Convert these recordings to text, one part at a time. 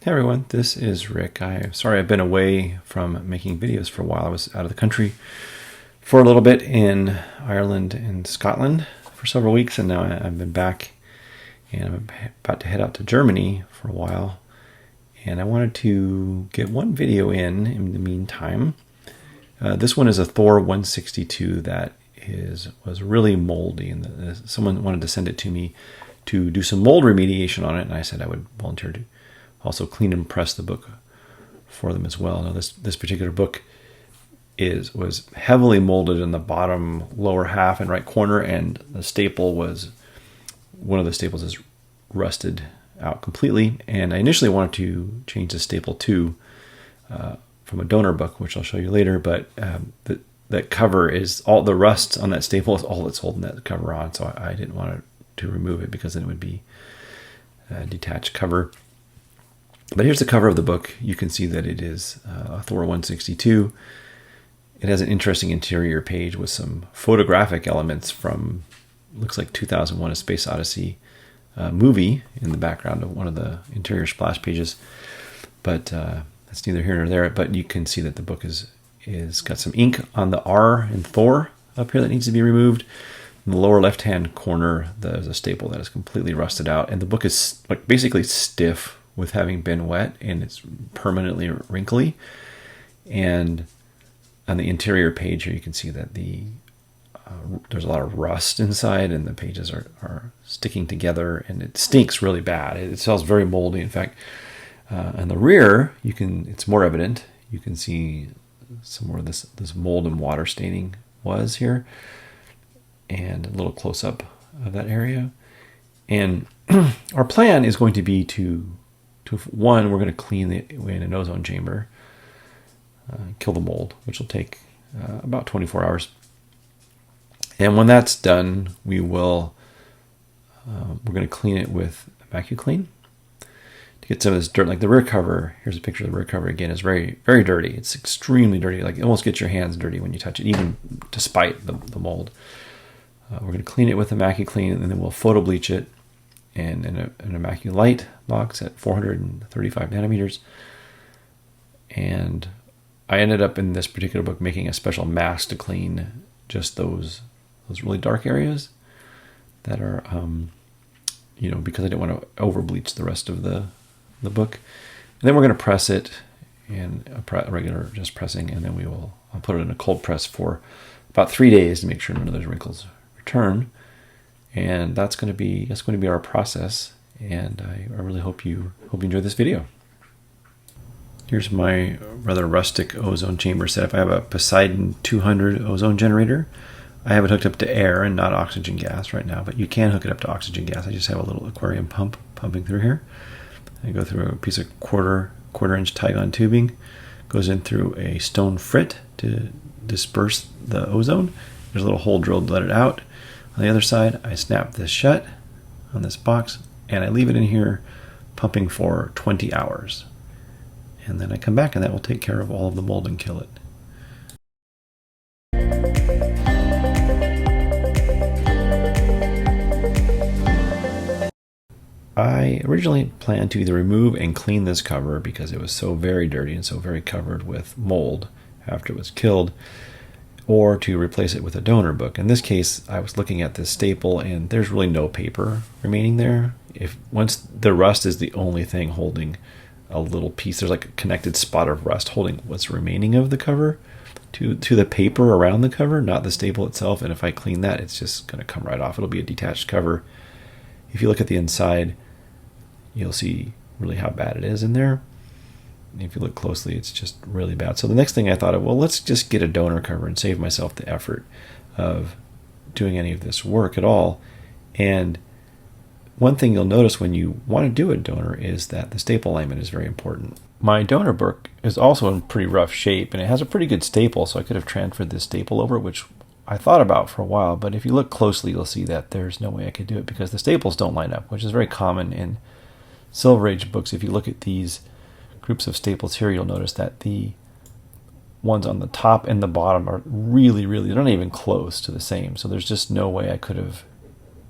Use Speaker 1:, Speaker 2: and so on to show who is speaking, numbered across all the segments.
Speaker 1: Hey everyone, this is Rick. Sorry I've been away from making videos for a while. I was out of the country for a little bit in Ireland and Scotland for several weeks, and now I've been back and I'm about to head out to Germany for a while. And I wanted to get one video in the meantime. This one is a Thor 162 that was really moldy, and someone wanted to send it to me to do some mold remediation on it, and I said I would volunteer to also clean and press the book for them as well. Now this particular book was heavily molded in the bottom lower half and right corner, and the staple one of the staples is rusted out completely. And I initially wanted to change the staple to from a donor book, which I'll show you later, but that cover is all the rust on that staple is all that's holding that cover on, so I didn't want to remove it because then it would be a detached cover. But here's the cover of the book. You can see that it is a Thor 162. It has an interesting interior page with some photographic elements from, looks like 2001: A Space Odyssey movie in the background of one of the interior splash pages. But that's neither here nor there. But you can see that the book is got some ink on the R in Thor up here that needs to be removed. In the lower left-hand corner, there's a staple that is completely rusted out, and the book is like basically stiff with having been wet, and it's permanently wrinkly. And on the interior page here, you can see that there's a lot of rust inside, and the pages are sticking together, and it stinks really bad. It smells very moldy. In fact, on the rear, it's more evident. You can see some more of this mold and water staining was here, and a little close up of that area. And our plan is going to be to one, we're going to clean it in an ozone chamber, kill the mold, which will take about 24 hours. And when that's done, we're going to clean it with Immacuclean to get some of this dirt. Like the rear cover, here's a picture of the rear cover again, is very, very dirty. It's extremely dirty. Like it almost gets your hands dirty when you touch it, even despite the mold. We're going to clean it with Immacuclean, and then we'll photo bleach it in an Immaculate box at 435 nanometers. And I ended up in this particular book making a special mask to clean just those really dark areas that are, because I didn't want to over bleach the rest of the book. And then we're going to press it in a regular just pressing, and then I'll put it in a cold press for about 3 days to make sure none of those wrinkles return. And that's going to be our process. And I really hope you enjoy this video. Here's my rather rustic ozone chamber setup. I have a Poseidon 200 ozone generator. I have it hooked up to air and not oxygen gas right now, but you can hook it up to oxygen gas. I just have a little aquarium pump pumping through here. I go through a piece of quarter inch Tygon tubing, goes in through a stone frit to disperse the ozone. There's a little hole drilled to let it out. On the other side, I snap this shut on this box, and I leave it in here pumping for 20 hours. And then I come back, and that will take care of all of the mold and kill it. I originally planned to either remove and clean this cover because it was so very dirty and so very covered with mold after it was killed, or to replace it with a donor book. In this case, I was looking at this staple, and there's really no paper remaining there. Once the rust is the only thing holding a little piece, there's like a connected spot of rust holding what's remaining of the cover to the paper around the cover, not the staple itself. And if I clean that, it's just going to come right off. It'll be a detached cover. If you look at the inside, you'll see really how bad it is in there. If you look closely, it's just really bad. So the next thing I thought of, well, let's just get a donor cover and save myself the effort of doing any of this work at all. And one thing you'll notice when you want to do a donor is that the staple alignment is very important. My donor book is also in pretty rough shape, and it has a pretty good staple, so I could have transferred this staple over, which I thought about for a while. But if you look closely, you'll see that there's no way I could do it because the staples don't line up, which is very common in Silver Age books. If you look at these groups of staples here, you'll notice that the ones on the top and the bottom are really, they're not even close to the same. So there's just no way I could have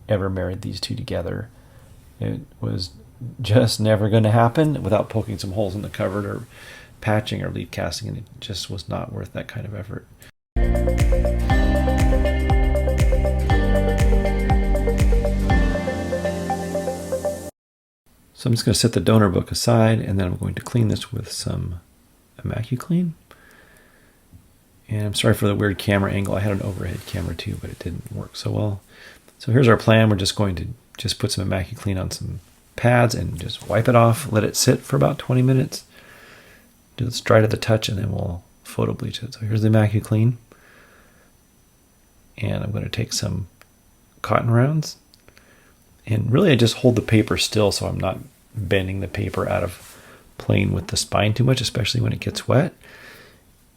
Speaker 1: ever married these two together. It was just never going to happen without poking some holes in the cover or patching or leaf casting, and it just was not worth that kind of effort. So I'm just going to set the donor book aside, and then I'm going to clean this with some Immacuclean. And I'm sorry for the weird camera angle. I had an overhead camera too, but it didn't work so well. So here's our plan. We're just going to just put some Immacuclean on some pads and just wipe it off, let it sit for about 20 minutes. Do this dry to the touch, and then we'll photo bleach it. So here's the Immacuclean. And I'm going to take some cotton rounds. And really I just hold the paper still so I'm not bending the paper out of playing with the spine too much, especially when it gets wet.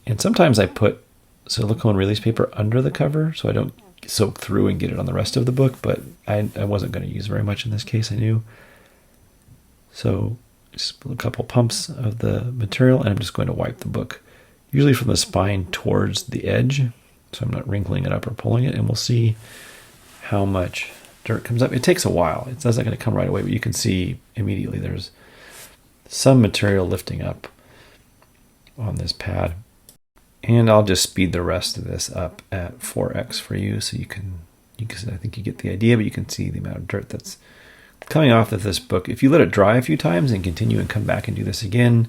Speaker 1: And sometimes I put silicone release paper under the cover so I don't soak through and get it on the rest of the book, but I wasn't going to use very much in this case, I knew. So just a couple pumps of the material, and I'm just going to wipe the book, usually from the spine towards the edge, so I'm not wrinkling it up or pulling it, and we'll see how much dirt comes up. It takes a while. It's not going to come right away, but you can see immediately there's some material lifting up on this pad. And I'll just speed the rest of this up at 4x for you, so you can I think you get the idea, but you can see the amount of dirt that's coming off of this book. If you let it dry a few times and continue and come back and do this again,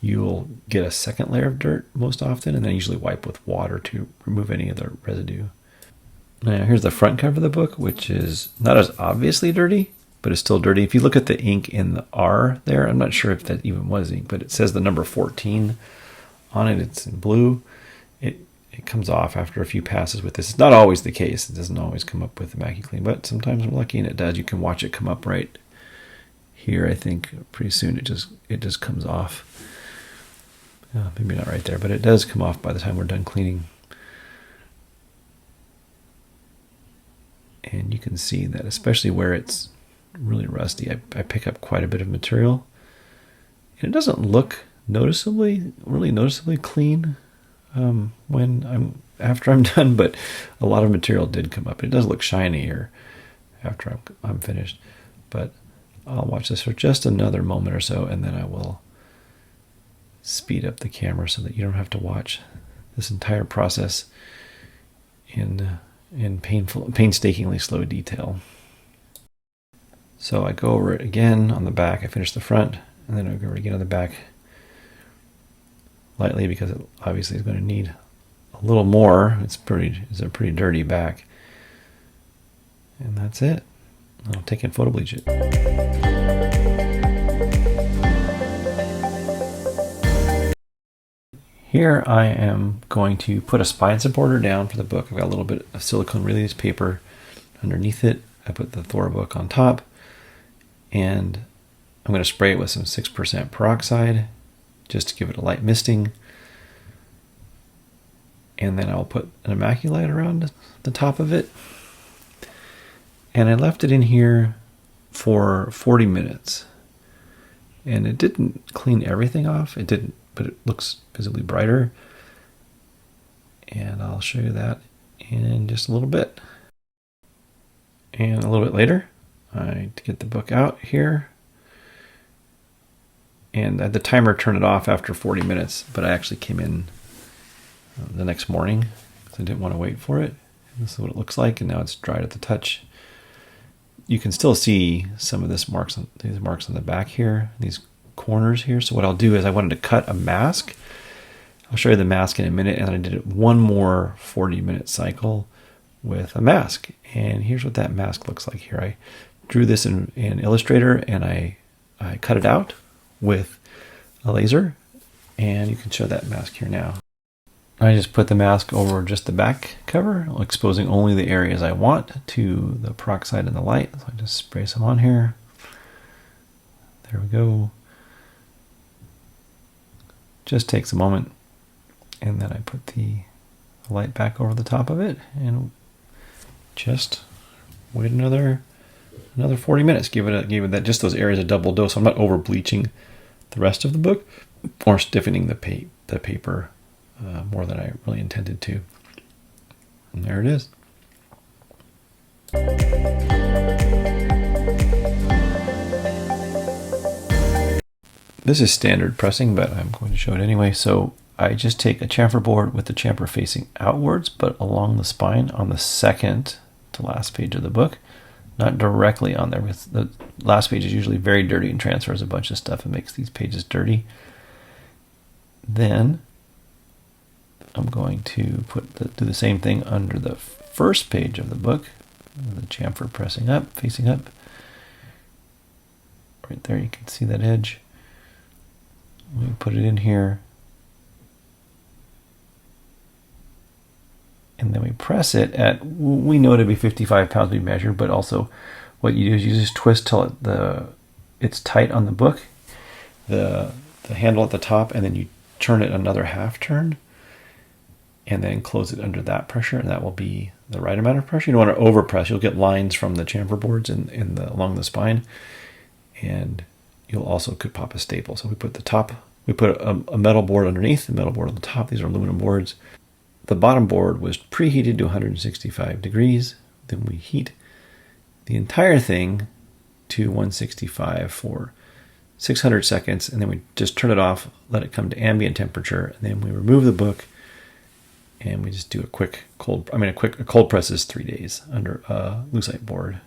Speaker 1: you'll get a second layer of dirt most often, and then I usually wipe with water to remove any of the residue. Now here's the front cover of the book, which is not as obviously dirty, but it's still dirty. If you look at the ink in the R there, I'm not sure if that even was ink, but it says the number 14 on it. It's in blue. It comes off after a few passes with this. It's not always the case. It doesn't always come up with Immacuclean, but sometimes I'm lucky and it does. You can watch it come up right here. I think pretty soon it just comes off. Maybe not right there, but it does come off by the time we're done cleaning. And you can see that, especially where it's really rusty, I pick up quite a bit of material. And it doesn't look really noticeably clean after I'm done, but a lot of material did come up. It does look shiny here after I'm finished. But I'll watch this for just another moment or so, and then I will speed up the camera so that you don't have to watch this entire process in painstakingly slow detail. So I go over it again on the back. I finish the front, and then I go over it again on the back lightly, because it obviously is going to need a little more. It's a pretty dirty back. And that's it. I'll take and photo bleach it. Here I am going to put a spine supporter down for the book. I've got a little bit of silicone release paper underneath it. I put the Thor book on top, and I'm going to spray it with some 6% peroxide just to give it a light misting. And then I'll put an Immaculate around the top of it. And I left it in here for 40 minutes. And it didn't clean everything off. It didn't, but it looks visibly brighter. And I'll show you that in just a little bit. And a little bit later, I get the book out here. And I had the timer turn it off after 40 minutes, but I actually came in the next morning because I didn't want to wait for it. And this is what it looks like, and now it's dried at the touch. You can still see some of these marks on the back here, these corners here. So what I'll do is I wanted to cut a mask. I'll show you the mask in a minute, and I did it one more 40-minute cycle with a mask. And here's what that mask looks like here. I drew this in Illustrator, and I cut it out with a laser, and you can show that mask here now. I just put the mask over just the back cover, exposing only the areas I want to the peroxide and the light. So I just spray some on here. There we go. Just takes a moment, and then I put the light back over the top of it, and just wait another 40 minutes. Give it that, just those areas a double dose. I'm not over bleaching the rest of the book or stiffening the paper more than I really intended to. And there it is. This is standard pressing, but I'm going to show it anyway. So I just take a chamfer board with the chamfer facing outwards, but along the spine on the second to last page of the book, not directly on there. With the last page is usually very dirty and transfers a bunch of stuff and makes these pages dirty. Then I'm going to do the same thing under the first page of the book, the chamfer pressing up, facing up. Right there, you can see that edge. We put it in here. And then we press it at, we know to be 55 pounds we measured, but also what you do is you just twist till it's tight on the book, the handle at the top, and then you turn it another half turn, and then close it under that pressure, and that will be the right amount of pressure. You don't want to overpress. You'll get lines from the chamfer boards along the spine, and you'll also could pop a staple. So we put a metal board underneath, the metal board on the top. These are aluminum boards. The bottom board was preheated to 165 degrees. Then we heat the entire thing to 165 for 600 seconds, and then we just turn it off, let it come to ambient temperature, and then we remove the book, and we just do a cold press is 3 days under a lucite board.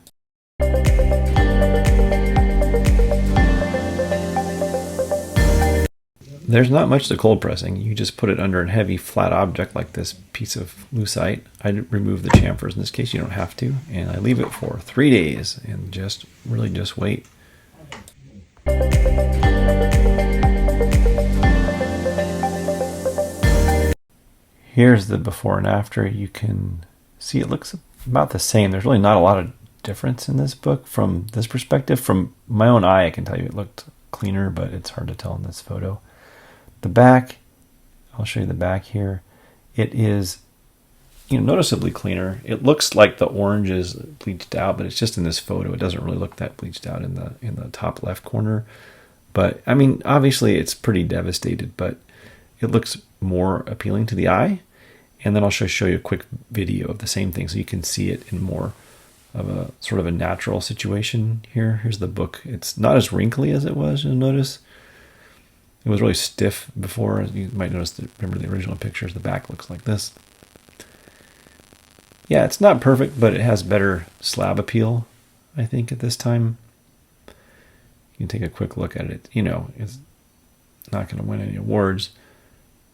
Speaker 1: There's not much to cold pressing. You just put it under a heavy flat object like this piece of lucite. I remove the chamfers in this case. You don't have to. And I leave it for 3 days and just wait. Here's the before and after. You can see it looks about the same. There's really not a lot of difference in this book from this perspective. From my own eye, I can tell you it looked cleaner, but it's hard to tell in this photo. The back, I'll show you the back here. It is, noticeably cleaner. It looks like the orange is bleached out, but it's just in this photo. It doesn't really look that bleached out in the top left corner. But I mean, obviously it's pretty devastated, but it looks more appealing to the eye. And then I'll show you a quick video of the same thing so you can see it in more of a sort of a natural situation here. Here's the book. It's not as wrinkly as it was, you'll notice. It was really stiff before. You might notice remember the original pictures, the back looks like this. Yeah, it's not perfect, but it has better slab appeal, I think, at this time. You can take a quick look at it. It's not going to win any awards,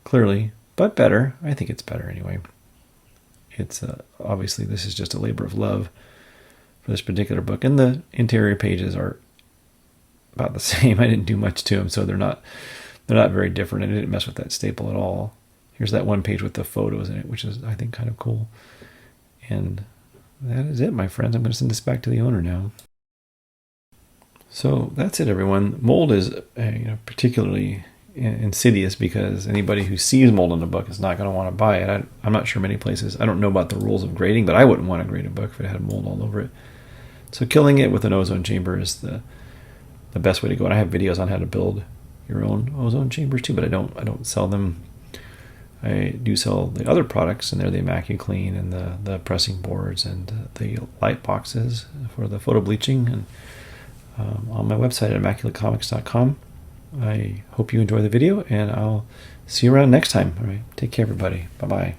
Speaker 1: clearly, but better. I think it's better anyway. It's obviously, this is just a labor of love for this particular book. And the interior pages are about the same. I didn't do much to them, so they're not very different. I didn't mess with that staple at all. Here's that one page with the photos in it, which is, I think, kind of cool. And that is it, my friends. I'm going to send this back to the owner now. So that's it, everyone. Mold is particularly insidious because anybody who sees mold in a book is not going to want to buy it. I'm not sure many places. I don't know about the rules of grading, but I wouldn't want to grade a book if it had mold all over it. So killing it with an ozone chamber is the best way to go. And I have videos on how to build your own ozone chambers too, but I don't sell them. I do sell the other products, and they're the Immacuclean and the pressing boards and the light boxes for the Photobleaching, and on my website at immaculatecomics.com. I hope you enjoy the video, and I'll see you around next time. All right, take care, everybody. Bye-bye.